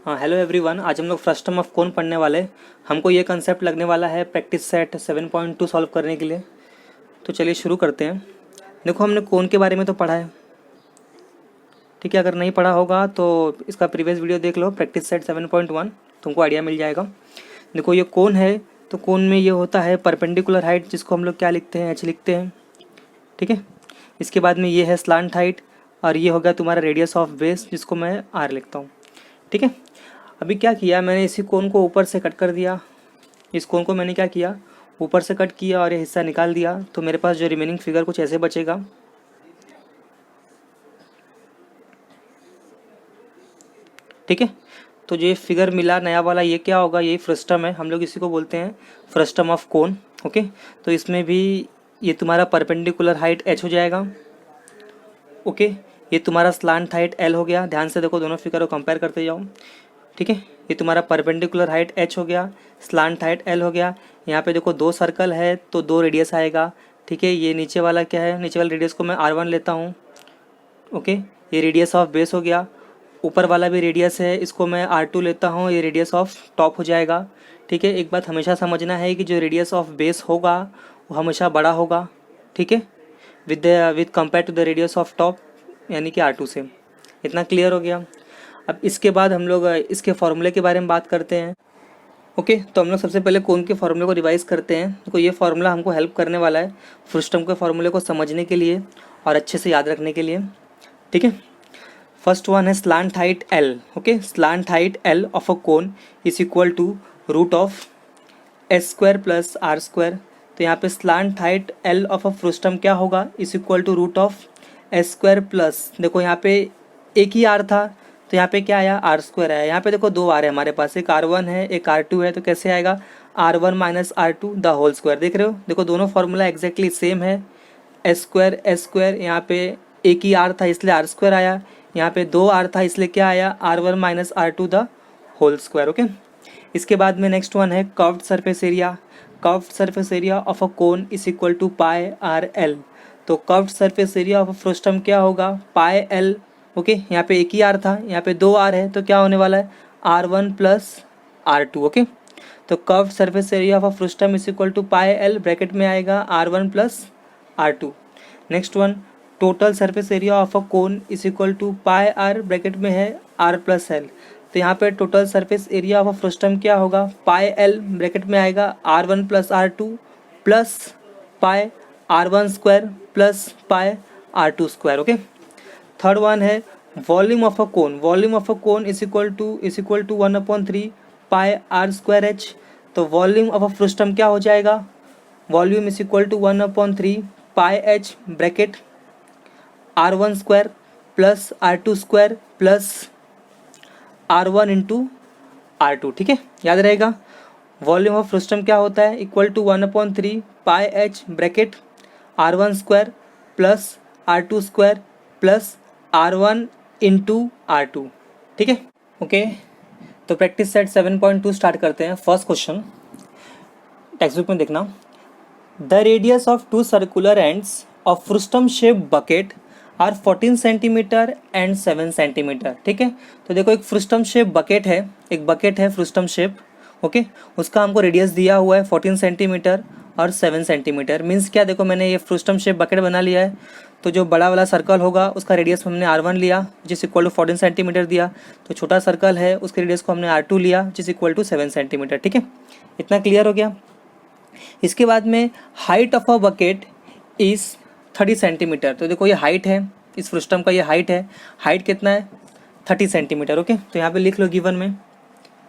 हाँ, hello everyone. आज हम लोग फर्स्ट टर्म ऑफ कौन पढ़ने वाले हैं। हमको ये कंसेप्ट लगने वाला है प्रैक्टिस सेट 7.2 सॉल्व करने के लिए। तो चलिए शुरू करते हैं। देखो, हमने कौन के बारे में तो पढ़ा है, ठीक है। अगर नहीं पढ़ा होगा तो इसका प्रीवियस वीडियो देख लो, प्रैक्टिस सेट 7.1, तुमको आइडिया मिल जाएगा। देखो, ये कौन है तो कौन में ये होता है परपेंडिकुलर हाइट, जिसको हम लोग क्या लिखते हैं, एच लिखते हैं, ठीक है। इसके बाद में ये है स्लांट हाइट, और ये हो गया तुम्हारा रेडियस ऑफ बेस, जिसको मैं आर लिखता हूँ, ठीक है। अभी क्या किया मैंने, इसी कोन को ऊपर से कट कर दिया। इस कोन को मैंने क्या किया, ऊपर से कट किया और ये हिस्सा निकाल दिया। तो मेरे पास जो रिमेनिंग फिगर कुछ ऐसे बचेगा, ठीक है। तो जो ये फिगर मिला नया वाला, ये क्या होगा, ये फ्रस्टम है। हम लोग इसी को बोलते हैं फ्रस्टम ऑफ कोन, ओके। तो इसमें भी ये तुम्हारा परपेंडिकुलर हाइट एच हो जाएगा, ओके। ये तुम्हारा स्लांट हाइट एल हो गया। ध्यान से देखो, दोनों फिगर को कंपेयर करते जाओ, ठीक है। ये तुम्हारा परपेंडिकुलर हाइट एच हो गया, स्लांट हाइट एल हो गया। यहाँ पे देखो दो सर्कल है तो दो रेडियस आएगा, ठीक है। ये नीचे वाला क्या है, नीचे वाले रेडियस को मैं R1 लेता हूँ, ओके। ये रेडियस ऑफ बेस हो गया। ऊपर वाला भी रेडियस है, इसको मैं R2 लेता हूँ, ये रेडियस ऑफ टॉप हो जाएगा, ठीक है। एक बात हमेशा समझना है कि जो रेडियस ऑफ बेस होगा वो हमेशा बड़ा होगा, ठीक है, with compare to the radius of top, यानी कि R2 से। इतना क्लियर हो गया। अब इसके बाद हम लोग इसके फॉर्मूले के बारे में बात करते हैं, ओके। तो हम लोग सबसे पहले कौन के फॉर्मूले को रिवाइज करते हैं। तो ये फॉर्मूला हमको हेल्प करने वाला है फ्रस्टम के फॉर्मूले को समझने के लिए और अच्छे से याद रखने के लिए, ठीक है। फर्स्ट वन है slant height L, okay. Slant height L of a cone is equal to root of S square plus R square. तो यहाँ पे slant height L of a frustum क्या होगा, is equal to root of S square plus, देखो यहाँ पे एक ही are था तो यहाँ पे क्या आया, आर स्क्वायर आया। यहाँ पे देखो दो आर है हमारे पास, एक R1 है एक R2 है, तो कैसे आएगा, R1 minus R2 the whole square. देख रहे हो, देखो दोनों फार्मूला एग्जैक्टली सेम है। एस स्क्वायर, यहाँ पे एक ही आर था इसलिए आर स्क्वायर आया, यहाँ पे दो आर था इसलिए क्या आया, R1 minus R2 the whole square, okay. इसके बाद में नेक्स्ट वन है curved surface area. Curved surface area of a cone is equal to pi R L. तो curved surface area of a frustum क्या होगा, पाई एल, ओके। यहाँ पे एक ही आर था, यहाँ पे दो आर है, तो क्या होने वाला है, R1 प्लस R2, ओके। तो curved surface area of a frustum is equal to pi L, bracket में आएगा R1 plus R2। Next one, total surface area of a cone is equal to pi R, bracket में है R plus L. तो यहाँ पे total surface area of a frustum क्या होगा, pi L, bracket में आएगा R1 plus R2 plus pi R1 square plus pi R2 square, okay. Third one है volume of a cone. Volume of a cone is equal to 1/3 pi R square H. तो volume of a frustum क्या हो जाएगा, volume is equal to 1/3 pi H, bracket R1 square plus R2 square plus R1 into R2, ठीक है, याद रहेगा। Volume of frustum क्या होता है, equal to 1/3 pi H, bracket R1 square plus R2 square plus R1 into R2, ठीक है, okay. तो प्रैक्टिस सेट 7.2 स्टार्ट करते हैं। फर्स्ट क्वेश्चन टेक्स्ट बुक में देखना, the radius of two circular ends of frustum shape bucket are 14 centimetre and 7 centimetre, ठीक है। तो देखो, एक फ्रस्टम शेप बकेट है, एक बकेट है फ्रस्टम शेप, ओके। उसका हमको रेडियस दिया हुआ है 14 सेंटीमीटर और 7 सेंटीमीटर। मीन्स क्या, देखो मैंने ये फ्रस्टम शेप बकेट बना लिया है, तो जो बड़ा वाला सर्कल होगा उसका रेडियस हमने R1 लिया जिस इक्वल टू 14 सेंटीमीटर दिया। तो छोटा सर्कल है उसके रेडियस को हमने R2 लिया जिस इक्वल टू 7 सेंटीमीटर, ठीक है। इतना क्लियर हो गया। इसके बाद में height of a bucket is 30 centimetre. तो देखो ये हाइट है, इस फ्रस्टम का ये हाइट है। हाइट कितना है, 30 सेंटीमीटर, ओके। तो यहाँ पे लिख लो गिवन में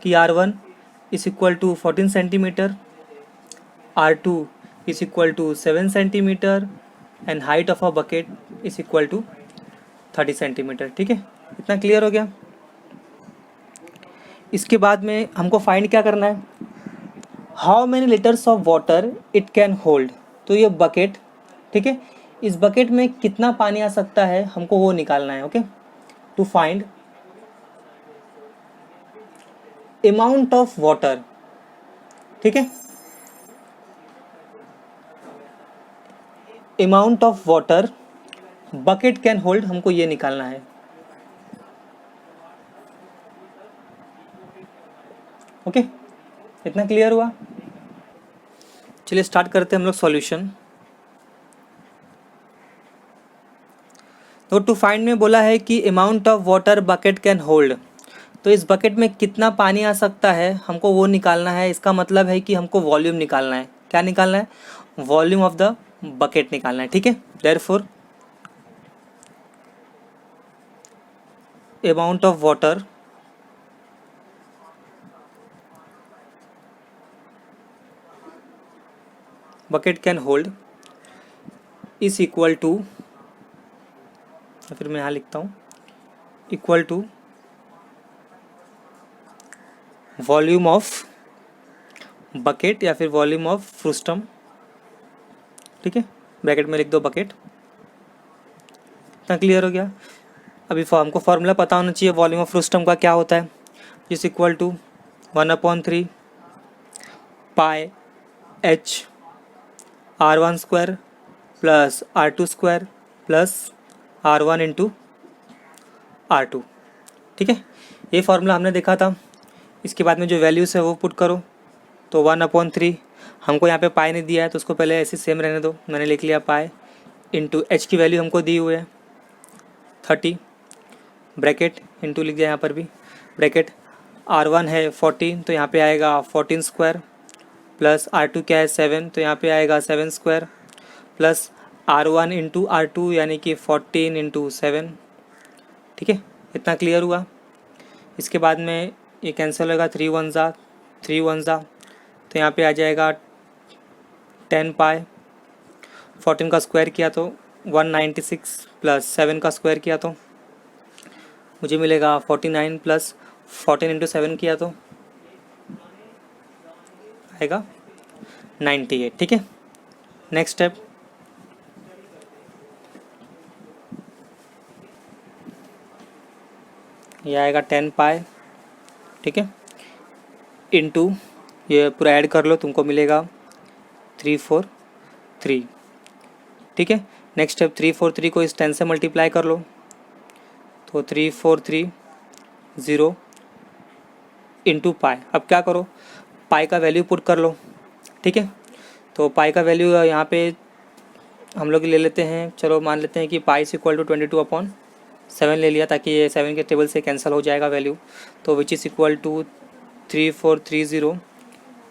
कि R1 is equal to 14 centimetre, R2 is equal to 7 centimetre and height of a bucket is equal to 30 centimetre, ठीक है। इतना क्लियर हो गया। इसके बाद में हमको फाइंड क्या करना है, how many litres of water it can hold. तो ये बकेट, ठीक है, इस बकेट में कितना पानी आ सकता है हमको वो निकालना है, okay. To find amount of water, ठीक है, amount of water bucket can hold, हमको ये निकालना है। ओके, इतना क्लियर हुआ? चलिए स्टार्ट करते हैं हम लोग सॉल्यूशन। तो टू फाइंड में बोला है कि amount of water bucket can hold, तो इस बकेट में कितना पानी आ सकता है हमको वो निकालना है। इसका मतलब है कि हमको वॉल्यूम निकालना है। क्या निकालना है? वॉल्यूम ऑफ द बकेट निकालना है, ठीक है। Therefore amount of water bucket can hold is equal to, फिर मैं यहाँ लिखता हूँ, equal to volume of bucket या फिर वॉल्यूम ऑफ फ्रूस्टम, ठीक है। ब्रैकेट में लिख दो बकेट। इतना क्लियर हो गया? अभी हमको फॉर्मूला पता होना चाहिए वॉल्यूम ऑफ फ्रूस्टम का क्या होता है। Is equal to 1/3 pi H R1 square plus R2 square plus R1 into R2, ठीक है। ये फार्मूला हमने देखा था। इसके बाद में जो वैल्यूज़ है वो पुट करो। तो 1/3, हमको यहाँ पे पाई नहीं दिया है तो उसको पहले ऐसे सेम रहने दो, मैंने लिख लिया पाई इंटू एच की वैल्यू हमको दी हुई है 30, ब्रैकेट इंटू लिख दिया यहाँ पर भी ब्रैकेट। R1 है 14 तो यहाँ पे आएगा 14 स्क्वायर प्लस R2 क्या है 7 तो यहाँ पे आएगा 7 square plus R1 into R2 यानी कि 14 इंटू 7, ठीक है। इतना क्लियर हुआ? इसके बाद में ये कैंसिल होगा, 3 1 ज़ा 3 1 ज़ा, तो यहाँ पे आ जाएगा 10 पाई। 14 का स्क्वायर किया तो 196 प्लस 7 का स्क्वायर किया तो मुझे मिलेगा 49 प्लस 14 इंटू 7 किया तो आएगा 98, ठीक है। नेक्स्ट स्टेप, ये आएगा 10 पाई, ठीक है, इंटू ये पूरा ऐड कर लो, तुमको मिलेगा 343, ठीक है। नेक्स्ट स्टेप 343 को इस 10 से मल्टीप्लाई कर लो तो 3430 इंटू पाई। अब क्या करो, पाई का वैल्यू पुट कर लो, ठीक है। तो पाई का वैल्यू यहाँ पे हम लोग ले लेते हैं, चलो मान लेते हैं कि पाई इज इक्वल टू 22/7 ले लिया ताकि ये 7 के टेबल से कैंसिल हो जाएगा वैल्यू। तो which is equal to 3430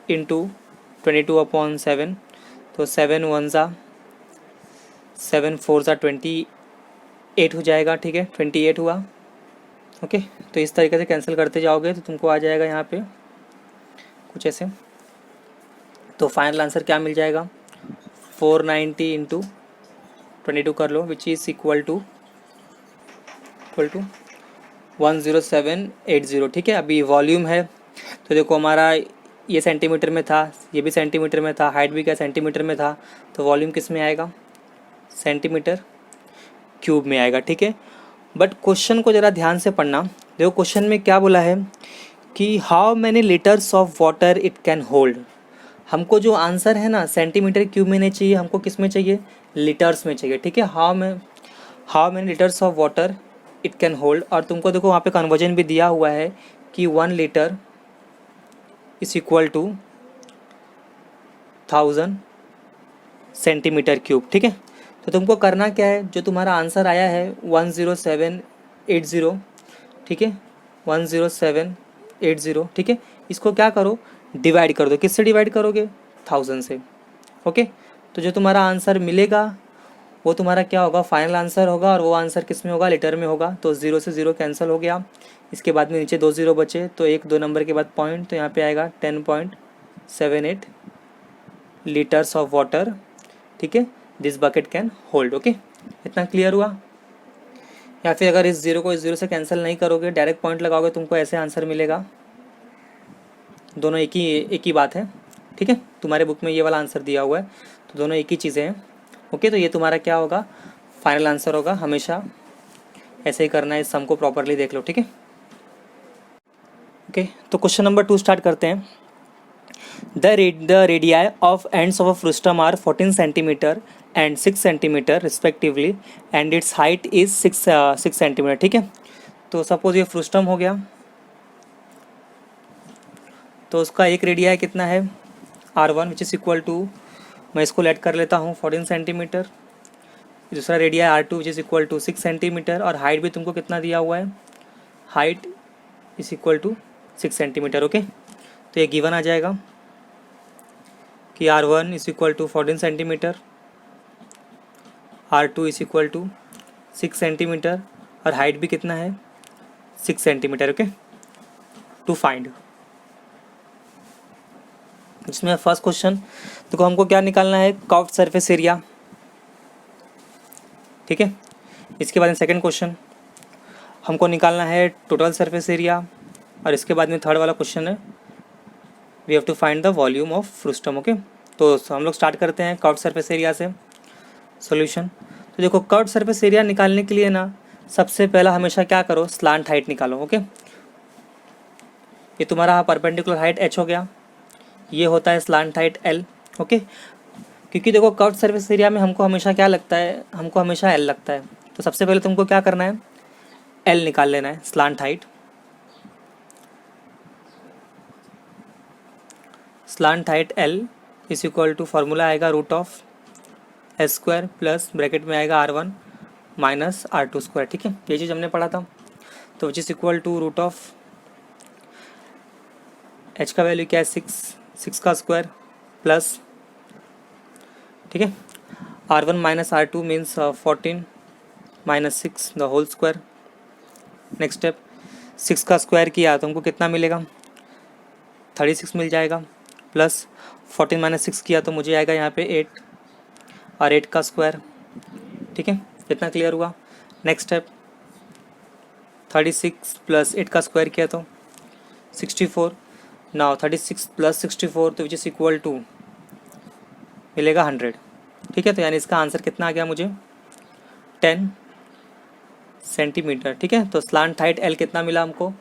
into 22/7, तो 7 1 ज़ा 7 4 ज़ा 28 हो जाएगा, ठीक है। 28 हुआ, ओके। तो इस तरीके से कैंसिल करते जाओगे तो तुमको आ जाएगा यहाँ पे कुछ ऐसे। तो फाइनल आंसर क्या मिल जाएगा, 490 इंटू 22 कर लो विच इज़ इक्वल टू 10780, ठीक है। अभी वॉल्यूम है तो देखो हमारा ये सेंटीमीटर में था, ये भी सेंटीमीटर में था, हाइट भी क्या सेंटीमीटर में था, तो वॉल्यूम किस में आएगा, सेंटीमीटर क्यूब में आएगा, ठीक है। बट क्वेश्चन को ज़रा ध्यान से पढ़ना। देखो क्वेश्चन में क्या बोला है कि how many litres of water it can hold. हमको जो आंसर है ना सेंटीमीटर क्यूब में नहीं चाहिए, हमको किस में चाहिए, लीटर्स में चाहिए, ठीक है। How many litres of water it can hold. और तुमको देखो वहाँ पे कन्वर्जन भी दिया हुआ है कि 1 litre is equal to 1000 centimetre cube, ठीक है। तो तुमको करना क्या है, जो तुम्हारा आंसर आया है 10780, ठीक है, 10780, ठीक है, इसको क्या करो, डिवाइड कर दो। किससे डिवाइड करोगे, 1000 से, ओके। तो जो तुम्हारा आंसर मिलेगा वो तुम्हारा क्या होगा, फाइनल आंसर होगा, और वो आंसर किस में होगा, लीटर में होगा। तो 0 से 0 कैंसिल हो गया, इसके बाद में नीचे 2 0 बचे, तो 1 2 नंबर के बाद पॉइंट, तो यहाँ पे आएगा 10.78 लीटर्स ऑफ वाटर, ठीक है, this bucket can hold, okay. इतना क्लियर हुआ? या फिर अगर इस 0 को इस 0 से कैंसिल नहीं करोगे, डायरेक्ट पॉइंट लगाओगे, तुमको ऐसे आंसर मिलेगा। दोनों एक ही बात है, ठीक है। तुम्हारे बुक में ये वाला आंसर दिया हुआ है, तो दोनों एक ही चीज़ें हैं, ओके। तो ये तुम्हारा क्या होगा, फाइनल आंसर होगा। हमेशा ऐसे ही करना है, इस सम को प्रॉपरली देख लो, ठीक है, ओके। तो क्वेश्चन नंबर 2 स्टार्ट करते हैं। The radii of ends of a frustum are 14 centimetre and 6 centimetre respectively and its height is 6 centimetre, ठीक है। तो सपोज ये फ्रूस्टम हो गया तो उसका एक रेडिया कितना है R1 which is equal to, मैं इसको लेट कर लेता हूँ 14 सेंटीमीटर। दूसरा रेडिया है R2 which is equal to 6 centimetre, और हाइट भी तुमको कितना दिया हुआ है, height is equal to 6 centimetre. Okay, तो ये गिवन आ जाएगा कि R1 is equal to 14 centimetre, R2 is equal to 6 centimetre, और हाइट भी कितना है 6 सेंटीमीटर। Okay, to find. इसमें फर्स्ट क्वेश्चन देखो, हमको क्या निकालना है, कर्व्ड सरफेस एरिया। ठीक है, इसके बाद में सेकंड क्वेश्चन हमको निकालना है टोटल सरफेस एरिया, और इसके बाद में थर्ड वाला क्वेश्चन है we have to find the volume of frustum. Okay, तो हम लोग स्टार्ट करते हैं कर्व्ड सरफेस एरिया से सॉल्यूशन। तो देखो, कर्व्ड सरफेस एरिया निकालने के लिए ना सबसे पहला हमेशा क्या करो, स्लांट हाइट निकालो। ओके, ये तुम्हारा परपेंडिकुलर हाइट h हो गया, ये होता है स्लांट हाइट l। ओके, क्योंकि देखो कर्व्ड सरफेस एरिया में हमको हमेशा क्या लगता है, हमको हमेशा l लगता है। तो सबसे पहले तुमको क्या करना है, l निकाल लेना है, slant height. Slant height l is equal to, formula आएगा root of S square plus bracket में आएगा R1 माइनस R2 स्क्वायर। ठीक है, ये चीज़ हमने पढ़ा था। तो which is equal to root of h का वैल्यू क्या है 6 का स्क्वायर प्लस, ठीक है, R1 minus R2 means 14 minus 6 the whole square. Next step, 6 का स्क्वायर किया तो हमको कितना मिलेगा, 36 मिल जाएगा, प्लस 14 माइनस 6 किया तो मुझे आएगा यहाँ पे 8, और 8 का स्क्वायर। ठीक है, इतना क्लियर हुआ। नेक्स्ट स्टेप, 36 प्लस 8 का स्क्वायर किया तो 64। नाउ 36 प्लस 64 तो विच इज़ इक्वल टू मिलेगा 100। ठीक है, तो यानी इसका आंसर कितना आ गया मुझे, 10 सेंटीमीटर। ठीक है, तो स्लांट हाइट L कितना मिला हमको,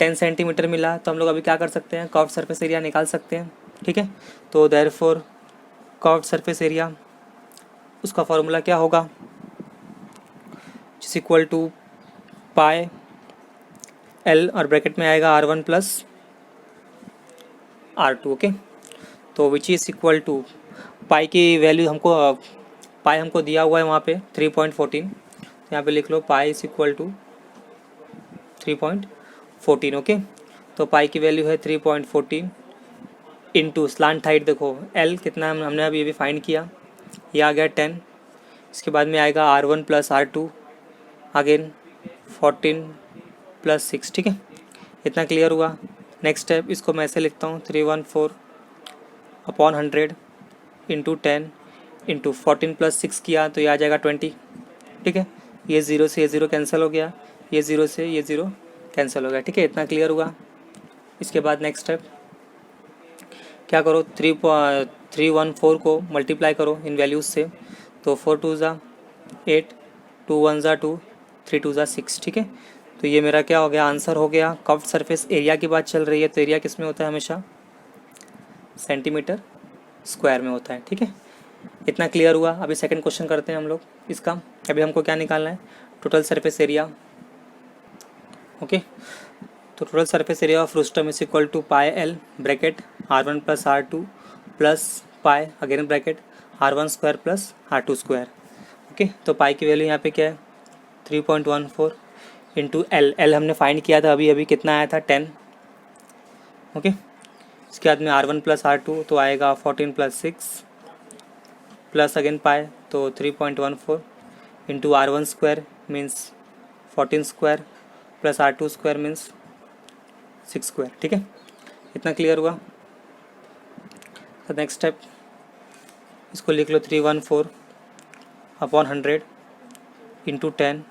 10 सेंटीमीटर मिला। तो हम लोग अभी क्या कर सकते हैं, कर्व्ड सरफेस एरिया निकाल सकते हैं। ठीक है, तो देयरफॉर कर्व्ड सरफेस एरिया, उसका फॉर्मूला क्या होगा, is equal to pi L, और ब्रैकेट में आएगा R1 प्लस R2। ओके, तो which is equal to, pi की वैल्यू हमको, पाई हमको दिया हुआ है वहाँ पे 3.14, यहाँ पे लिख लो pi is equal to 3.14। Okay, तो पाई की वैल्यू है 3.14 इंटू स्लांट हाइट, देखो L कितना हमने अभी अभी फाइंड किया, ये आ गया 10। इसके बाद में आएगा R1 plus R2 again 14 plus 6। ठीक है, इतना क्लियर हुआ। नेक्स्ट स्टेप, इसको मैं ऐसे लिखता हूँ 314 अपॉन 100 इंटू 10 इंटू 14 प्लस 6 किया तो ये आ जाएगा 20। ठीक है, ये 0 से ये 0 कैंसिल हो गया, ये 0 से ये 0 कैंसिल हो गया। ठीक है, इतना क्लियर हुआ। इसके बाद नेक्स्ट स्टेप क्या करो, 314 को मल्टीप्लाई करो इन वैल्यूज़ से, तो 4 2 ज़ा 8, 2 1 ज़ा 2, 3 2 ज़ा 6। ठीक है, तो ये मेरा क्या हो गया, आंसर हो गया। कर्व्ड सरफेस एरिया की बात चल रही है, तो एरिया किस में होता है, हमेशा सेंटीमीटर स्क्वायर में होता है। ठीक है, इतना क्लियर हुआ। अभी सेकंड क्वेश्चन करते हैं हम लोग इसका। अभी हमको क्या निकालना है, टोटल सरफेस एरिया। ओके, तो total surface area of frustum is equal to pi L bracket R1 plus R2 plus pi again bracket R1 square plus R2 square. Okay, तो पाई की वैल्यू यहाँ पे क्या है 3.14 इंटू L हमने find किया था अभी अभी, कितना आया था 10। ओके, इसके बाद में R1 प्लस R2 तो आएगा 14 प्लस 6 प्लस अगेन पाई, तो 3.14 into R1 square means 14 square plus R2 square means 6 square. ठीक है, इतना क्लियर हुआ। तो नेक्स्ट स्टेप, इसको लिख लो 314 अपॉन 100 इंटू 10,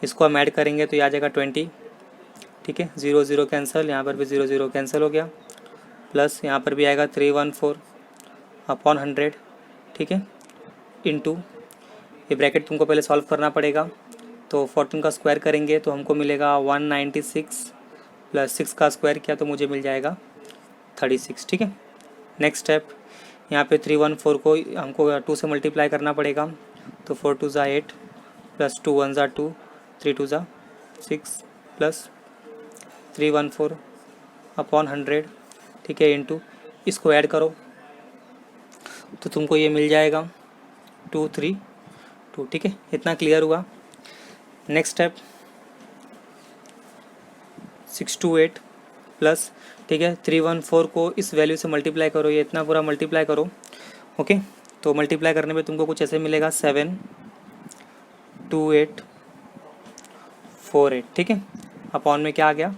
इसको हम ऐड करेंगे तो ये आ जाएगा 20। ठीक है, 0 0 कैंसिल, यहाँ पर भी 0 0 कैंसिल हो गया, प्लस यहाँ पर भी आएगा 314 अपॉन 100। ठीक है, इंटू ये ब्रैकेट तुमको पहले सॉल्व करना पड़ेगा, तो 14 का स्क्वायर करेंगे तो हमको मिलेगा 196 प्लस 6 का स्क्वायर किया तो मुझे मिल जाएगा 36। ठीक है, नेक्स्ट स्टेप, यहाँ पे 314 को हमको 2 से मल्टीप्लाई करना पड़ेगा, तो 4 2 ज़ा 8 प्लस 2 1 ज़ा 2, 3 2 ज़ा 6 प्लस 314 अपॉन 100। ठीक है, इंटू इसको ऐड करो तो तुमको ये मिल जाएगा 232, ठीक है। इतना क्लियर हुआ। नेक्स्ट स्टेप 628 प्लस, ठीक है, 314 को इस वैल्यू से मल्टीप्लाई करो, ये इतना पूरा मल्टीप्लाई करो, ओके। तो मल्टीप्लाई करने पे तुमको कुछ ऐसे मिलेगा 72848, ठीक है। अपॉन में क्या आ गया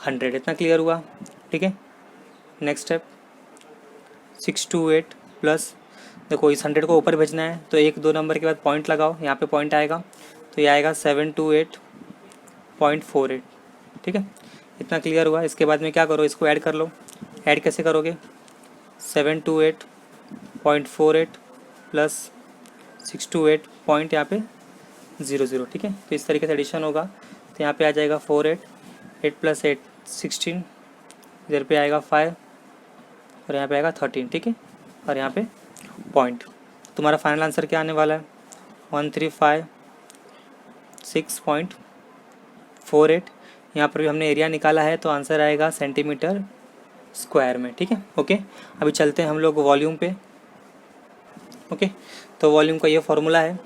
100, इतना क्लियर हुआ, ठीक है। नेक्स्ट स्टेप 628 प्लस, देखो इस 100 को ऊपर भेजना है तो 1 2 नंबर के बाद पॉइंट लगाओ, यहाँ पे पॉइंट आएगा तो ये आएगा 728.48, ठीक है। इतना क्लियर हुआ। इसके बाद में क्या करो, इसको ऐड कर लो। ऐड कैसे करोगे, 728.48 प्लस 628 पॉइंट यहाँ पे 00, ठीक है। तो इस तरीके से एडिशन होगा तो यहाँ पे आ जाएगा 48, 8 प्लस 8 16, इधर पे आएगा 5 और यहाँ पे आएगा 13, ठीक है। और यहाँ पे पॉइंट, तुम्हारा फाइनल आंसर क्या आने वाला है 1356.48। यहाँ पर भी हमने एरिया निकाला है तो आंसर आएगा सेंटीमीटर स्क्वायर में, ठीक है, ओके। अभी चलते हैं हम लोग वॉल्यूम पे, ओके। तो वॉल्यूम का ये फॉर्मूला है,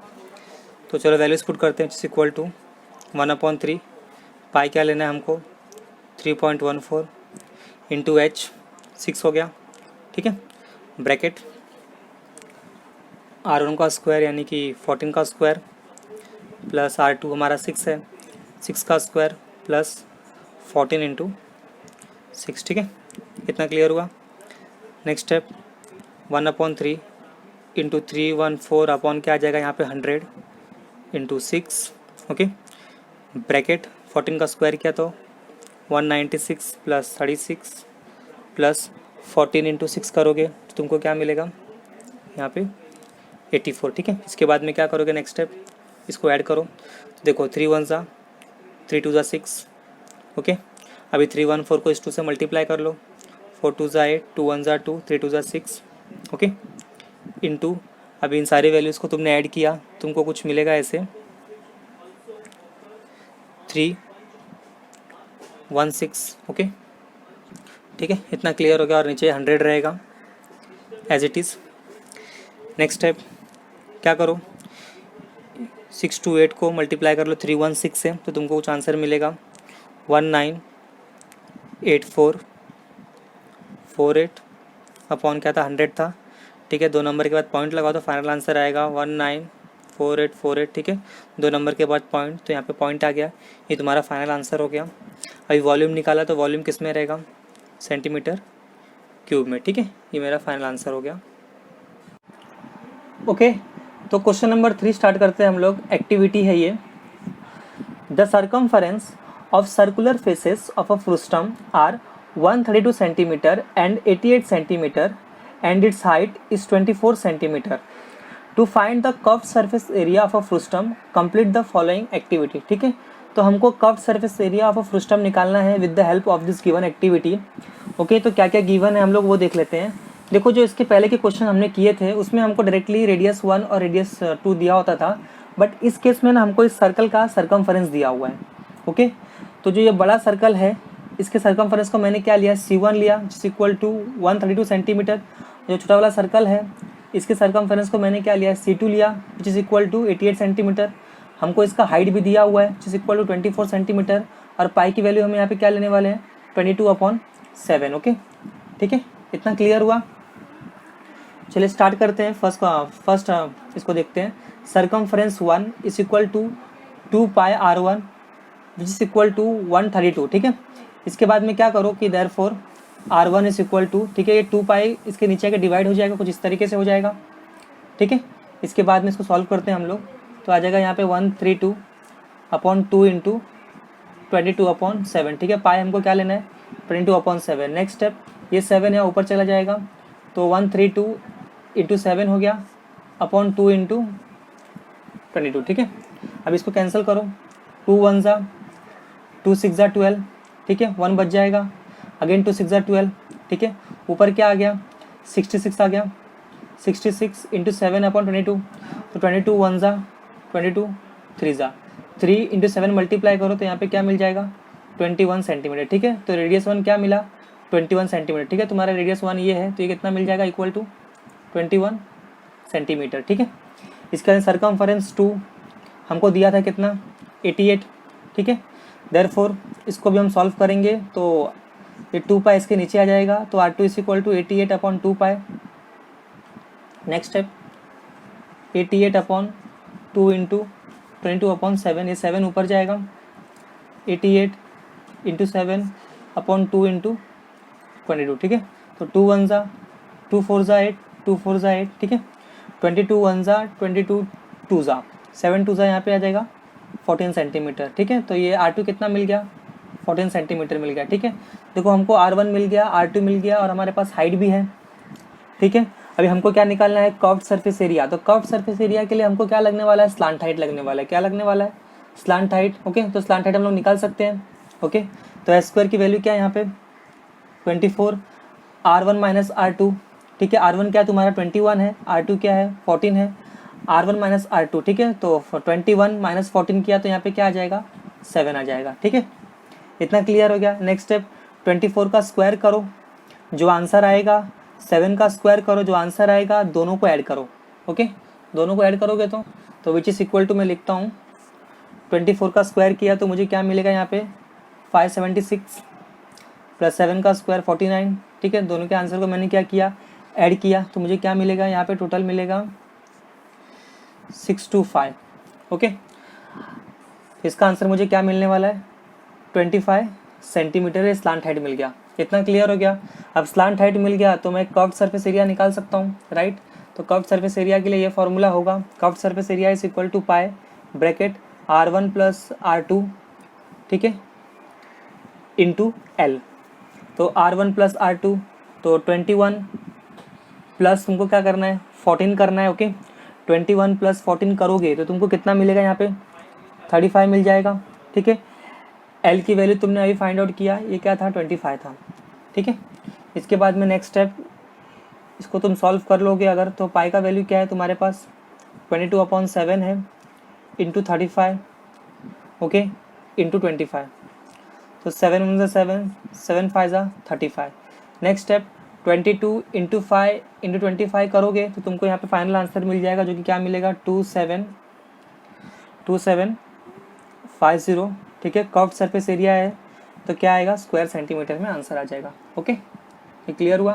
तो चलो वैल्यूज पुट करते हैं। इक्वल टू 1/3, पाई क्या लेना है हमको 3.14 इंटू h 6 हो गया, ठीक है। ब्रैकेट R1 का स्क्वायर यानी कि 14 का स्क्वायर प्लस R2 हमारा 6 है, 6 का स्क्वायर प्लस 14 इंटू 6, ठीक है। इतना क्लियर हुआ। नेक्स्ट स्टेप 1/3 इंटू 314 अपॉन क्या आ जाएगा यहाँ पे 100 इंटू 6, ओके। ब्रैकेट 14 का स्क्वायर किया तो 196 प्लस 36 प्लस 14 इंटू 6 करोगे तो तुमको क्या मिलेगा यहाँ पे 84, ठीक है। इसके बाद में क्या करोगे, नेक्स्ट स्टेप इसको ऐड करो तो देखो 3 1 ज़ा 3 2 ज़ा 6, ओके। अभी 314 को इस 2 से मल्टीप्लाई कर लो, 4 2 ज़ा 8, 2 1 ज़ा 2, 3 2 ज़ा 6, ओके। इंटू अभी इन सारी वैल्यूज़ को तुमने ऐड किया, तुमको कुछ मिलेगा ऐसे 316, ओके, ठीक है। इतना क्लियर हो गया और नीचे 100 रहेगा as it is. Next step क्या करो, 628 को मल्टीप्लाई कर लो 316 से तो तुमको कुछ आंसर मिलेगा 198448 अपॉन क्या था 100 था, ठीक है। 2 नंबर के बाद पॉइंट लगाओ तो फाइनल आंसर आएगा 194848, ठीक है। 2 नंबर के बाद पॉइंट तो यहाँ पे पॉइंट आ गया, ये तुम्हारा फाइनल आंसर हो गया। अभी वॉल्यूम निकाला तो वॉल्यूम किस में रहेगा सेंटीमीटर क्यूब में, ठीक है। ये मेरा फाइनल आंसर हो गया, ओके। तो क्वेश्चन नंबर 3 स्टार्ट करते हैं हम लोग। एक्टिविटी है ये, the circumference of circular faces of a frustum are 132 centimetre and 88 centimetre and its height is 24 centimetre. To find the curved surface area of a frustum complete the following activity, ठीक है। तो हमको curved surface area of a frustum निकालना है with the help of this given activity, okay. तो क्या क्या given है हम लोग वो देख लेते हैं। देखो जो इसके पहले के क्वेश्चन हमने किए थे उसमें हमको डायरेक्टली रेडियस 1 और रेडियस 2 दिया होता था, बट इस केस में ना हमको इस सर्कल का सर्कमफरेंस दिया हुआ है, ओके। तो जो ये बड़ा सर्कल है इसके सर्कमफरेंस को मैंने क्या लिया C1 लिया जिस इक्वल टू 132 सेंटीमीटर। जो छोटा वाला सर्कल है इसके सर्कमफरेंस को मैंने क्या लिया C2 लिया which is equal to 88 centimetre. हमको इसका हाइट भी दिया हुआ है which is equal to 24 centimetre और पाई की वैल्यू हम यहाँ पे क्या लेने वाले हैं 22/7, ओके, ठीक है। इतना क्लियर हुआ। चलिए स्टार्ट करते हैं। फर्स्ट इसको देखते हैं। Circumference 1 is equal to 2 pi R1 which is equal to 132, ठीक है। इसके बाद में क्या करो कि therefore R1 is equal to, ठीक है, ये 2 पाई इसके नीचे के डिवाइड हो जाएगा, कुछ इस तरीके से हो जाएगा, ठीक है। इसके बाद में इसको सॉल्व करते हैं हम लोग तो आ जाएगा यहाँ पे 132/2 इंटू 22/7, ठीक है। पाई हमको क्या लेना है 22/7। नेक्स्ट स्टेप ये 7 है ऊपर चला जाएगा तो 132 इंटू 7 हो गया अपॉन 2 इंटू 22, ठीक है। अब इसको कैंसिल करो, 2 1 ज़ा 2 6 ज़ा 12, ठीक है, 1 बच जाएगा, अगेन 2 6 ज़ा 12, ठीक है। ऊपर क्या आ गया 66 आ गया, 66 इंटू 7/22 तो 22 1 ज़ा 22 3 ज़ा 3 इंटू 7 मल्टीप्लाई करो तो यहाँ पे क्या मिल जाएगा 21 सेंटीमीटर, ठीक है। तो रेडियस 1 क्या मिला 21 सेंटीमीटर, ठीक है। तुम्हारा रेडियस 1 ये है, तो ये कितना मिल जाएगा, इक्वल टू 21 सेंटीमीटर, ठीक है। इसके बाद सर्कमफरेंस 2 हमको दिया था कितना, 88, ठीक है। देयरफॉर इसको भी हम सॉल्व करेंगे तो ये 2 पाई इसके नीचे आ जाएगा, तो R2 is equal to 88 upon 2 pi. Next step 88 upon 2 into 22 upon 7, ये 7 ऊपर जाएगा, 88 इंटू 7 अपॉन 2 इंटू 22, ठीक है। तो 2 1 ज़ा 2 4 ज़ा 8, 2 4 ज़ा 8, ठीक है। 22 1 ज़ा 22 2 ज़ा 7 2 ज़ा यहाँ पे आ जाएगा 14 सेंटीमीटर, ठीक है। तो ये R2 कितना मिल गया, 14 सेंटीमीटर मिल गया, ठीक है। देखो हमको R1 मिल गया, R2 मिल गया और हमारे पास हाइट भी है, ठीक है। अभी हमको क्या निकालना है, कर्व्ड सरफेस एरिया। तो कर्व्ड सरफेस एरिया के लिए हमको क्या लगने वाला है, स्लांट हाइट लगने वाला है। क्या लगने वाला है, स्लांट हाइट, ओके। तो स्लांट हाइट हम लोग निकाल सकते हैं, ओके। तो एस स्क्वायर की वैल्यू क्या है यहाँ पे 24, R1 माइनस R2, ठीक है। R1 क्या है तुम्हारा 21 है, R2 क्या है 14 है, R1 माइनस R2, ठीक है। तो 21 माइनस 14 किया तो यहाँ पे क्या आ जाएगा, 7 आ जाएगा, ठीक है। इतना क्लियर हो गया। नेक्स्ट स्टेप 24 का स्क्वायर करो, जो आंसर आएगा, 7 का स्क्वायर करो, जो आंसर आएगा, दोनों को ऐड करो, ओके। दोनों को ऐड करोगे तो विच इज इक्वल टू, मैं लिखता हूँ 24 का स्क्वायर किया तो मुझे क्या मिलेगा यहाँ पे 576 प्लस 7 का स्क्वायर 49, ठीक है। दोनों के आंसर को मैंने क्या किया, ऐड किया, तो मुझे क्या मिलेगा यहाँ पे, टोटल मिलेगा 625, ओके। इसका आंसर मुझे क्या मिलने वाला है 25 सेंटीमीटर स्लांट हाइट मिल गया। इतना क्लियर हो गया। अब स्लांट हाइट मिल गया तो मैं कर्व्ड सरफेस एरिया निकाल सकता हूँ, राइट। तो कर्व्ड सरफेस एरिया के लिए ये फॉर्मूला होगा, curved surface area is equal to pi bracket R1 plus R2, ठीक है, इंटू L। तो R1 प्लस R2 तो 21 प्लस तुमको क्या करना है 14 करना है, ओके। 21 प्लस 14 करोगे तो तुमको कितना मिलेगा यहाँ पे 35 मिल जाएगा, ठीक है। L की वैल्यू तुमने अभी फाइंड आउट किया, ये क्या था 25 था, ठीक है। इसके बाद में नेक्स्ट स्टेप, इसको तुम सॉल्व कर लोगे अगर, तो पाई का वैल्यू क्या है तुम्हारे पास 22/7 है इंटू 35, ओके, इंटू 25। तो 7 1 7, 7 5 35। नेक्स्ट स्टेप 22 इंटू 5 इंटू 25 करोगे तो तुमको यहाँ पे फाइनल आंसर मिल जाएगा, जो कि क्या मिलेगा 2750, ठीक है। कर्व्ड सरफेस एरिया है तो क्या आएगा, स्क्वायर सेंटीमीटर में आंसर आ जाएगा, ओके। ये क्लियर हुआ।